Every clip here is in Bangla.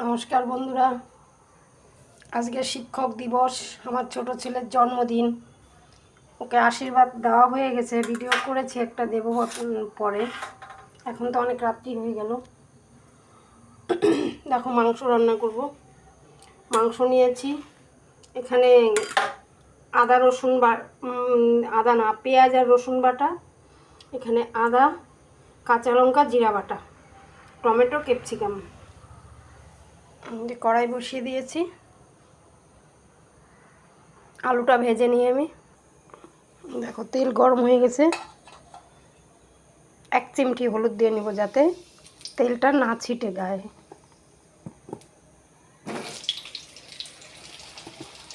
নমস্কার বন্ধুরা, আজকে শিক্ষক দিবস। আমার ছোট ছেলের জন্মদিন, ওকে আশীর্বাদ দেওয়া হয়ে গেছে। ভিডিও করেছি একটা, দেবো পরে। এখন তো অনেক রাত্রি হয়ে গেল। দেখো, মাংস রান্না করব। মাংস নিয়েছি এখানে, আদা রসুন আদা না, পেঁয়াজ আর রসুন বাটা, এখানে আদা, কাঁচা লঙ্কা, জিরা বাটা, টমেটো, ক্যাপসিকাম। কড়াই বসিয়ে দিয়েছি, আলুটা ভেজে নিয়ে আমি। দেখো, তেল গরম হয়ে গেছে। 1 চিমটি হলুদ দিয়ে নেব যাতে তেলটা না ছিটে গায়ে।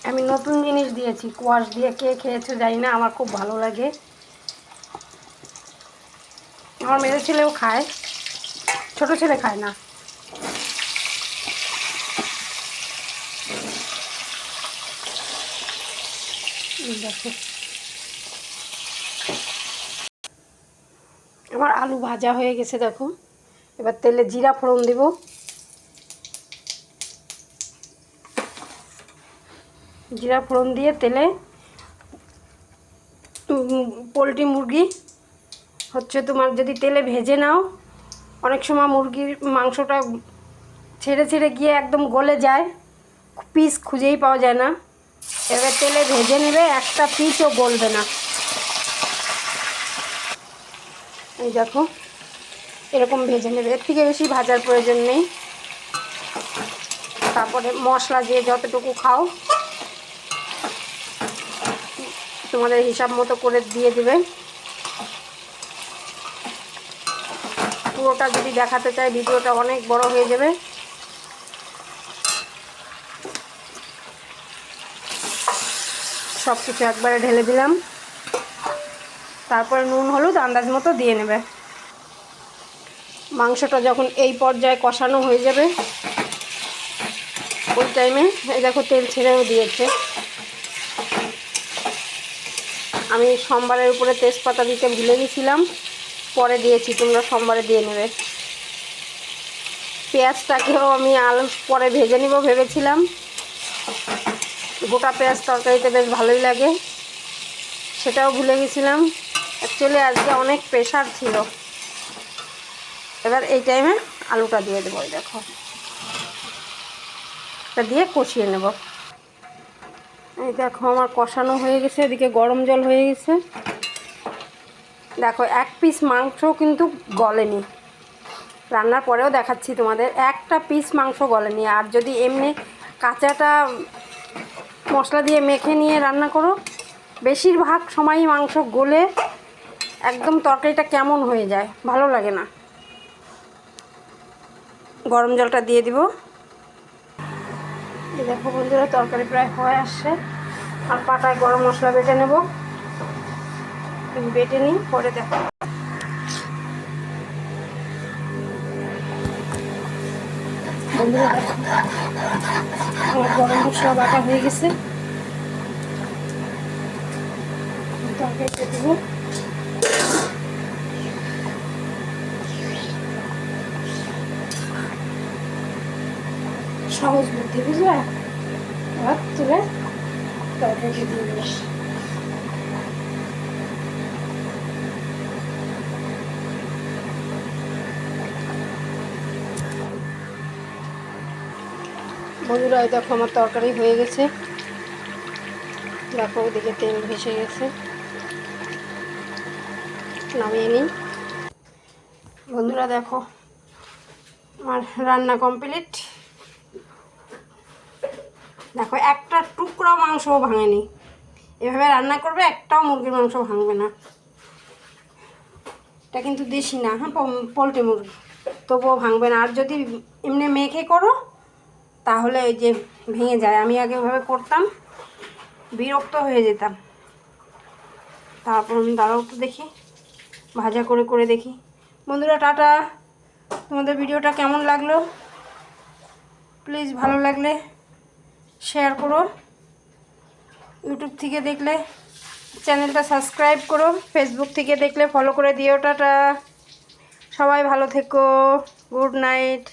আমি নতুন জিনিস দিয়েছি, কোয়াশ দিয়ে। কে খেয়েছো জানি না, আমার খুব ভালো লাগে। আমার মেয়ে ছেলেও খায়, ছোট ছেলে খায় না। দেখো, আমার আলু ভাজা হয়ে গেছে। দেখো, এবার তেলে জিরা ফোড়ন দেব। জিরা ফোড়ন দিয়ে তেলে পোলট্রি মুরগি হচ্ছে তোমার, যদি তেলে ভেজে নাও, অনেক সময় মুরগির মাংসটা ছেড়ে ছেড়ে গিয়ে একদম গলে যায়, পিস খুঁজেই পাওয়া যায় না। এবার তেলে ভেজে নেবে, একটা পিসও গলবে না। এই দেখো, এরকম ভেজে নেবে, এর থেকে বেশি ভাজার প্রয়োজন নেই। তারপরে মশলা দিয়ে যতটুকু খাও তোমাদের হিসাব মতো করে দিয়ে দেবে। পুরোটা যদি দেখাতে চাই, ভিডিওটা অনেক বড় হয়ে যাবে। সব কিছু একবারে ঢেলে দিলাম। তারপরে নুন হলুদ আন্দাজ মতো দিয়ে নেবে। মাংসটা যখন এই পর্যায়ে কষানো হয়ে যাবে, ওই টাইমে এই দেখো তেল ছেড়েও দিয়েছে। আমি সোমবারের উপরে তেজপাতা দিতে ভুলে গেছিলাম, পরে দিয়েছি, তোমরা সোমবারে দিয়ে নেবে। পেঁয়াজটাকেও আমি আলু পরে ভেজে নিব ভেবেছিলাম। গোটা পেঁয়াজ তরকারিতে বেশ ভালোই লাগে, সেটাও ভুলে গেছিলাম। অ্যাকচুয়ালি আজকে অনেক প্রেশার ছিল। এবার এই টাইমে আলুটা দিয়ে দেবো। দেখো, এটা দিয়ে কষিয়ে নেব। এই দেখো, আমার কষানো হয়ে গেছে, এদিকে গরম জল হয়ে গেছে। দেখো, 1 পিস মাংস কিন্তু গলেনি। রান্নার পরেও দেখাচ্ছি তোমাদের, একটা পিস মাংস গলেনি। আর যদি এমনি কাঁচাটা মশলা দিয়ে মেখে নিয়ে রান্না করো, বেশিরভাগ সময়ই মাংস গলে একদম তরকারিটা কেমন হয়ে যায়, ভালো লাগে না। গরম জলটা দিয়ে দিব। এই দেখো বন্ধুরা, তরকারি প্রায় হয়ে আসছে। আর পাটায় গরম মশলা বেটে নেব, বেটে নিই, পরে দেখো। বন্ধুরা দেখো, আমার গরম মশলা বাটা হয়ে গেছে। তরকারিতে দেব। সহজ বুদ্ধি, বুঝলে? এবার তুলে তরকারিতে দিয়ে দেবো। বন্ধুরা, এই দেখো, আমার তরকারি হয়ে গেছে। দেখো, ওদিকে তেল ভেসে গেছে, নামিয়ে নিই। বন্ধুরা দেখো, আমার রান্না কমপ্লিট। দেখো, একটা টুকরো মাংসও ভাঙেনি। এভাবে রান্না করবে, একটাও মুরগির মাংস ভাঙবে না। এটা কিন্তু দেশি না, হ্যাঁ, পোলট্রি মুরগি, তবুও ভাঙবে না। আর যদি এমনি মেখে করো তাহলে ওই যে ভেঙে যায়। আমি আগে ওইভাবে করতাম, বিরক্ত হয়ে যেতাম। তারপর আমি দাঁড়াও তো দেখি, ভাজা করে করে দেখি। বন্ধুরা টাটা। তোমাদের ভিডিওটা কেমন লাগলো প্লিজ ভালো লাগলে শেয়ার করো। ইউটিউব থেকে দেখলে চ্যানেলটা সাবস্ক্রাইব করো, ফেসবুক থেকে দেখলে ফলো করে দিও। টাটা, সবাই ভালো থেকো, গুড নাইট।